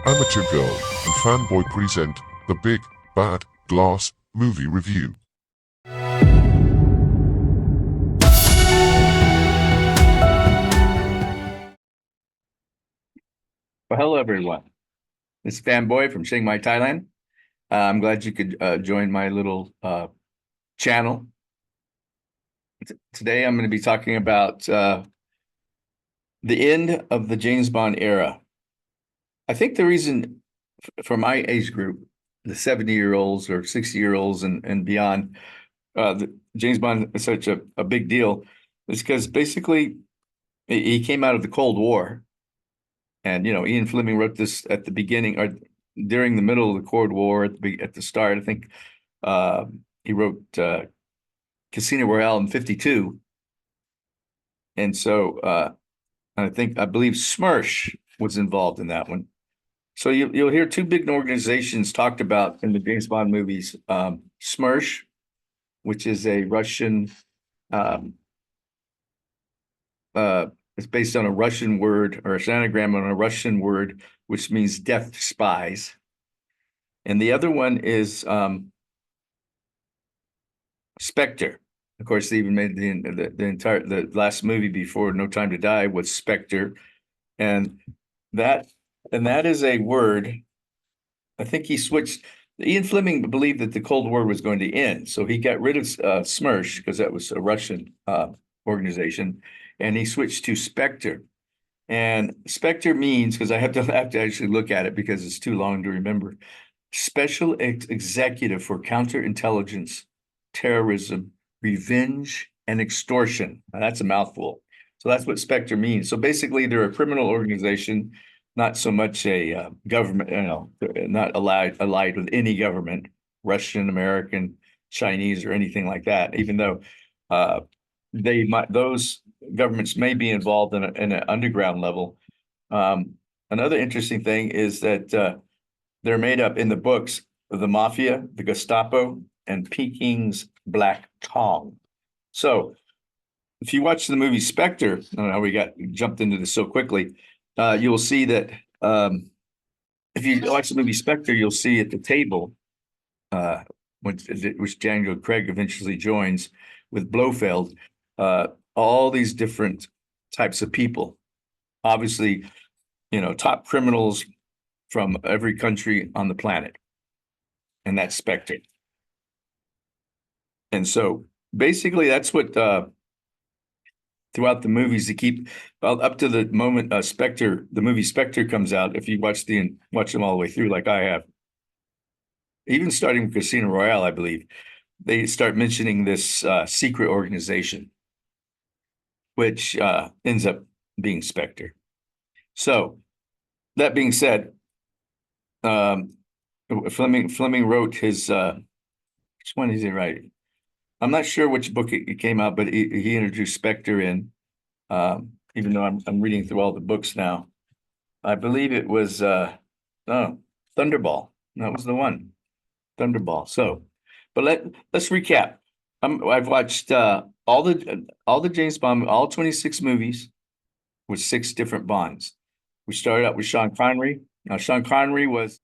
Amateur Girl and Fanboy present the Big Bad Glass Movie Review. Well, hello everyone. This is Fanboy from Chiang Mai, Thailand. I'm glad you could join my little channel. Today I'm going to be talking about the end of the James Bond era. I think the reason for my age group, the 70-year-olds or 60-year-olds and beyond, James Bond is such a big deal is because basically he came out of the Cold War. And, Ian Fleming wrote this at the beginning or during the middle of the Cold War at the start. I think he wrote Casino Royale in 52. And so I believe SMERSH was involved in that one. So you'll hear two big organizations talked about in the James Bond movies. SMERSH, which is a Russian, um, it's based on a Russian word or an anagram on a Russian word, which means death spies. And the other one is Spectre. Of course, they even made the last movie before No Time to Die was Spectre, and that is a word. I think he switched. Ian Fleming believed that the Cold War was going to end, so he got rid of SMERSH because that was a Russian organization, and he switched to Spectre. And Spectre means, because I have to actually look at it because it's too long to remember, Special Executive for Counterintelligence, Terrorism, Revenge, and Extortion. Now, that's a mouthful. So that's what Spectre means. So basically, they're a criminal organization, not so much a government, not allied with any government, Russian, American, Chinese, or anything like that. Even though those governments may be involved in an underground level. Another interesting thing is that they're made up in the books of the Mafia, the Gestapo, and Peking's Black Tong. So if you watch the movie Spectre, I don't know how we jumped into this so quickly, you'll see that if you watch the movie Spectre, you'll see at the table, which Daniel Craig eventually joins with Blofeld, all these different types of people. Obviously, top criminals from every country on the planet. And that's Spectre. And so basically that's what throughout the movies to keep up to the moment the movie Spectre comes out, if you watch them all the way through like I have, even starting with Casino Royale, I believe, they start mentioning this secret organization, which ends up being Spectre. So that being said, Fleming wrote his which one is he writing? I'm not sure which book it came out, but he introduced Spectre in, even though I'm reading through all the books now. I believe it was Thunderball. That was the one. Thunderball. So, but let's recap. I've watched all the James Bond, all 26 movies with 6 different Bonds. We started out with Sean Connery. Now, Sean Connery was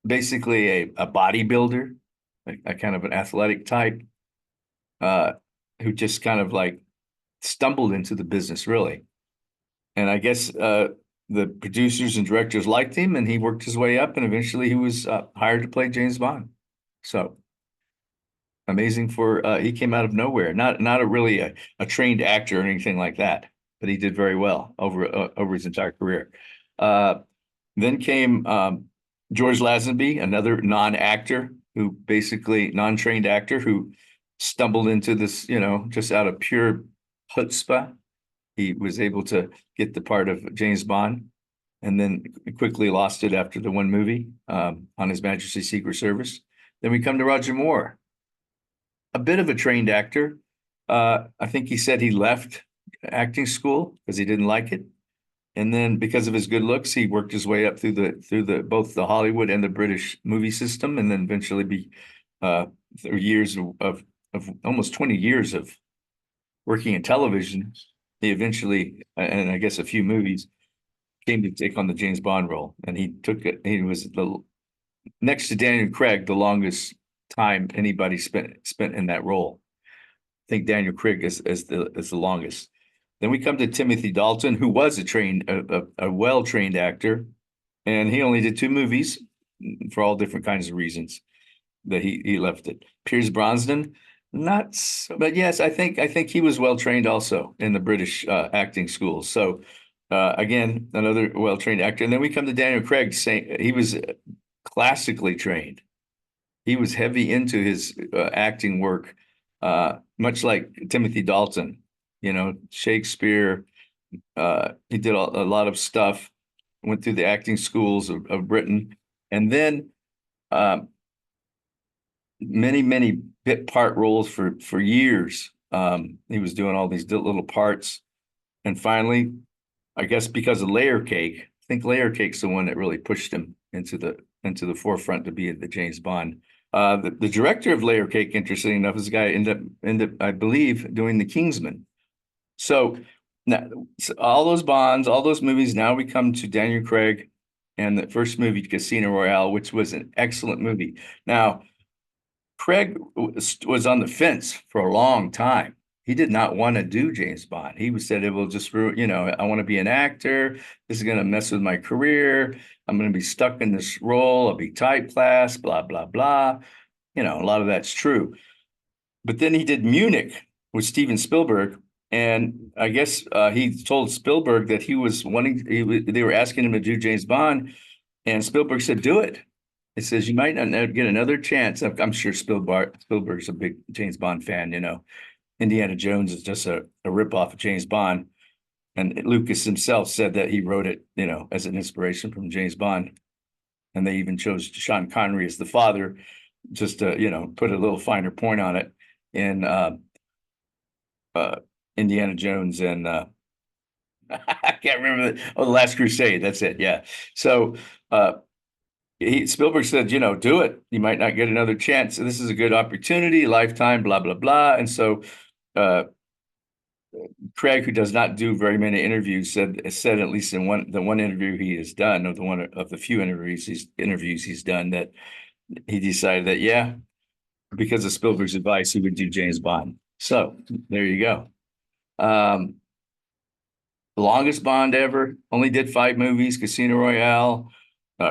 basically a bodybuilder, a kind of an athletic type, who just kind of like stumbled into the business, really. And I guess the producers and directors liked him, and he worked his way up, and eventually he was hired to play James Bond. So amazing he came out of nowhere, not really a trained actor or anything like that, but he did very well over his entire career. Then came George Lazenby, another non-actor non-trained actor who stumbled into this, just out of pure chutzpah. He was able to get the part of James Bond and then quickly lost it after the one movie on His Majesty's Secret Service. Then we come to Roger Moore, a bit of a trained actor. I think he said he left acting school because he didn't like it. And then because of his good looks, he worked his way up through both the Hollywood and the British movie system, and then eventually through years of almost 20 years of working in television, he eventually, and I guess a few movies, came to take on the James Bond role, and he took it. He was the next to Daniel Craig, the longest time anybody spent in that role. I think Daniel Craig is the longest. Then we come to Timothy Dalton, who was a well-trained actor, and he only did 2 movies for all different kinds of reasons that he left it. Pierce Brosnan, not so, but yes, I think he was well trained also in the British acting schools. So again, another well trained actor. And then we come to Daniel Craig, saying he was classically trained. He was heavy into his acting work, much like Timothy Dalton. You know, Shakespeare. He did a lot of stuff. Went through the acting schools of Britain, and then uh, many bit part roles for years. He was doing all these little parts, and finally, I guess because of Layer Cake, I think Layer Cake's the one that really pushed him into the forefront to be the James Bond. The director of Layer Cake, interesting enough, is a guy ended up I believe doing the Kingsman. So now so all those Bonds, all those movies. Now we come to Daniel Craig and the first movie, Casino Royale, which was an excellent movie. Now Craig was on the fence for a long time. He did not want to do James Bond. He said it will just ruin, I want to be an actor. This is going to mess with my career. I'm going to be stuck in this role. I'll be typecast, blah, blah, blah. A lot of that's true. But then he did Munich with Steven Spielberg. And I guess he told Spielberg that he was they were asking him to do James Bond. And Spielberg said, do it. It says you might not get another chance. I'm sure Spielberg's a big James Bond fan. Indiana Jones is just a ripoff of James Bond. And Lucas himself said that he wrote it, as an inspiration from James Bond. And they even chose Sean Connery as the father, just to, put a little finer point on it in Indiana Jones and I can't remember the Last Crusade. That's it. Yeah. So Spielberg said, do it. You might not get another chance. So this is a good opportunity, lifetime, blah, blah, blah. And so uh, Craig, who does not do very many interviews, said at least in the one interview he has done, or the one of the few interviews he's done, that he decided that, yeah, because of Spielberg's advice, he would do James Bond. So there you go. The longest Bond ever, only did 5 movies: Casino Royale,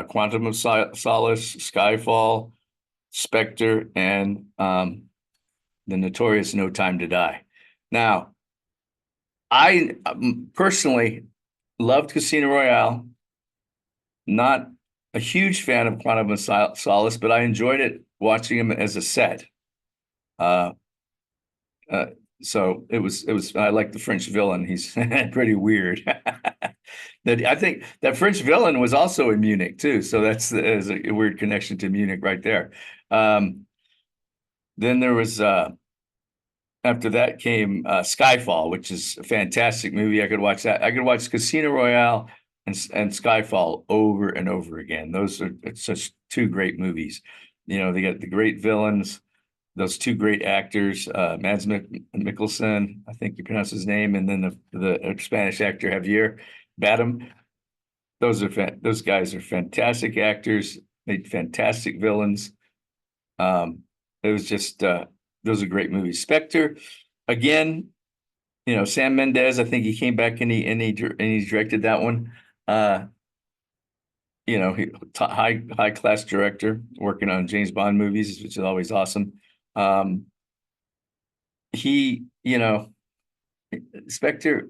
Quantum of Solace, Skyfall, Spectre, and the notorious No Time to Die. Now, I personally loved Casino Royale. Not a huge fan of Quantum of Solace, but I enjoyed it watching him as a set. Uh, uh, so it was. I like the French villain. He's pretty weird. That I think that French villain was also in Munich too. So that's is a weird connection to Munich right there. Then there was after that came Skyfall, which is a fantastic movie. I could watch that. I could watch Casino Royale and Skyfall over and over again. Those are such 2 great movies. They got the great villains, those 2 great actors, Mads Mikkelsen, I think you pronounce his name, and then the Spanish actor Javier Bardem. Those guys are fantastic actors, made fantastic villains. It was just those are great movies. Spectre, again, Sam Mendes. I think he came back and he directed that one. High class director working on James Bond movies, which is always awesome. He, Spectre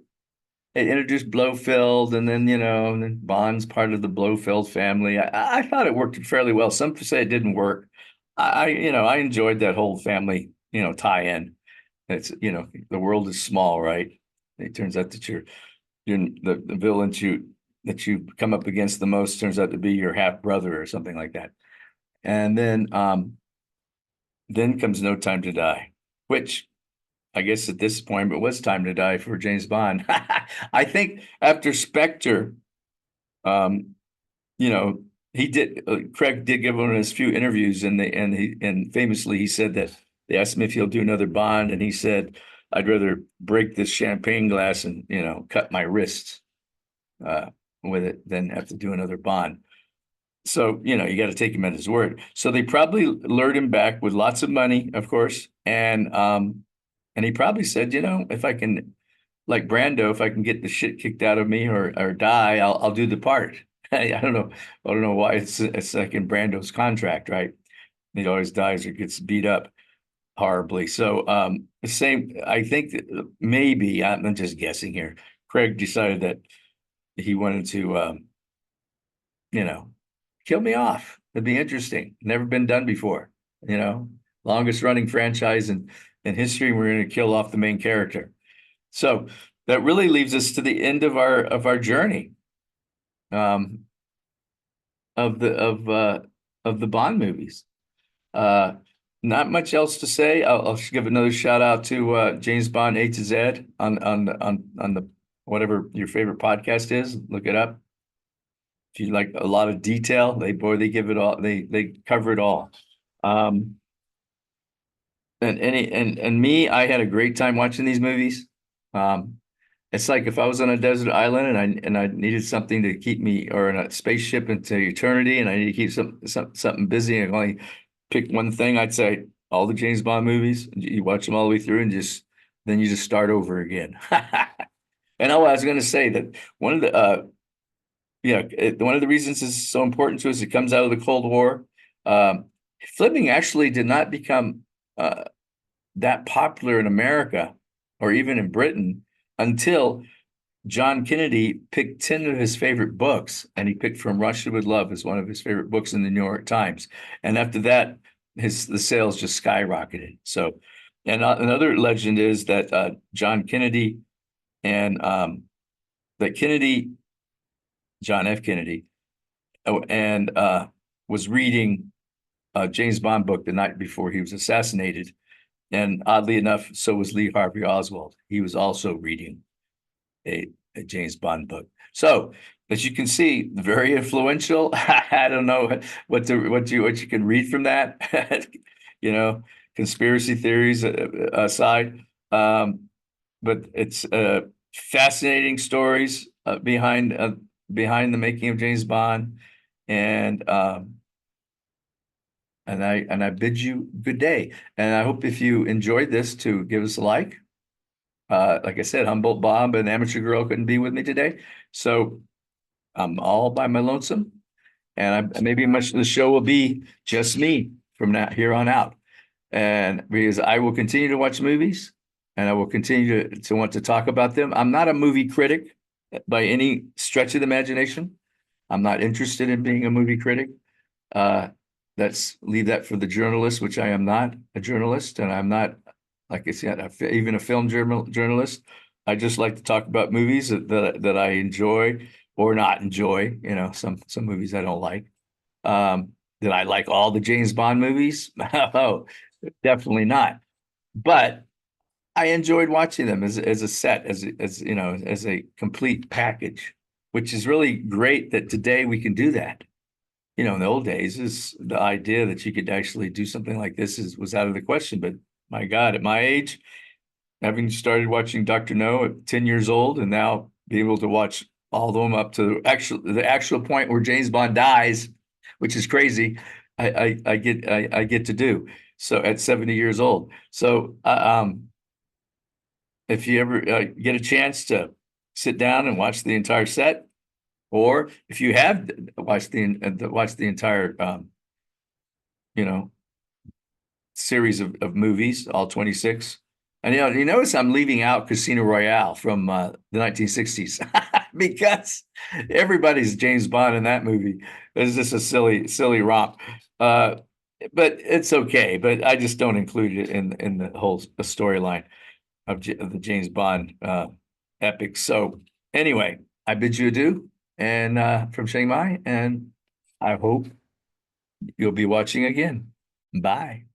introduced Blofeld, and then Bond's part of the Blofeld family. I thought it worked fairly well. Some say it didn't work. I enjoyed that whole family, tie-in. It's, the world is small, right? It turns out that you're the villain that you come up against the most turns out to be your half brother or something like that. And then comes No Time to Die, which I guess at this point it was time to die for James Bond. I think after Spectre, um, Craig did give one of his few interviews, and famously he said that they asked him if he'll do another Bond, and he said, "I'd rather break this champagne glass and cut my wrists." with it than have to do another Bond. So, you got to take him at his word. So they probably lured him back with lots of money, of course. And he probably said, if I can, like Brando, if I can get the shit kicked out of me or die, I'll do the part. I don't know. I don't know why it's like in Brando's contract, right? He always dies or gets beat up horribly. So the same, I think that maybe I'm just guessing here. Craig decided that he wanted to you know, kill me off. It'd be interesting. Never been done before. You know, longest running franchise in history. We're going to kill off the main character. So that really leaves us to the end of our journey um, of the Bond movies. Uh, Not much else to say. I'll just give another shout out to James Bond A to Z on the whatever your favorite podcast is. Look it up. If you like a lot of detail, they give it all. They cover it all. Um, and me, I had a great time watching these movies. Um, it's like if I was on a desert island and I needed something to keep me, or in a spaceship into eternity, and I need to keep something busy and only pick one thing, I'd say all the James Bond movies. You watch them all the way through, and then you just start over again. And I was going to say that one of the one of the reasons this is so important to us, it comes out of the Cold War. Um, Flipping actually did not become that popular in America or even in Britain until John Kennedy picked 10 of his favorite books, and he picked From Russia with Love as one of his favorite books in the New York Times. And after that, the sales just skyrocketed. So, and another legend is that John Kennedy and that Kennedy, John F. Kennedy, and was reading a James Bond book the night before he was assassinated. And oddly enough, so was Lee Harvey Oswald. He was also reading a James Bond book. So as you can see, very influential. I don't know what you can read from that. Conspiracy theories aside, but it's fascinating stories behind the making of James Bond, and I bid you good day. And I hope if you enjoyed this to give us a like. Like I said, Humboldt Bob and Amateur Girl couldn't be with me today, so I'm all by my lonesome, and maybe the show will be just me from now here on out. And because I will continue to watch movies, and I will continue to want to talk about them. I'm not a movie critic by any stretch of the imagination. I'm not interested in being a movie critic. Uh, let's leave that for the journalist, which I am not a journalist, and I'm not, like I said, even a film journalist. I just like to talk about movies that I enjoy or not enjoy. Some movies I don't like. Did I like all the James Bond movies? Oh, definitely not. But I enjoyed watching them as a set, as a complete package, which is really great that today we can do that. In the old days, is the idea that you could actually do something like this was out of the question. But my God, at my age, having started watching Dr. No at 10 years old, and now being able to watch all of them up to the actual point where James Bond dies, which is crazy, I get to do so at 70 years old. So if you ever get a chance to sit down and watch the entire set, or if you have watched the entire you know series of movies, all 26. And you notice I'm leaving out Casino Royale from the 1960s because everybody's James Bond in that movie. It's just a silly romp. Uh, but it's okay. But I just don't include it in the whole storyline of the James Bond epic. So anyway, I bid you adieu, and from Chiang Mai, and I hope you'll be watching again. Bye.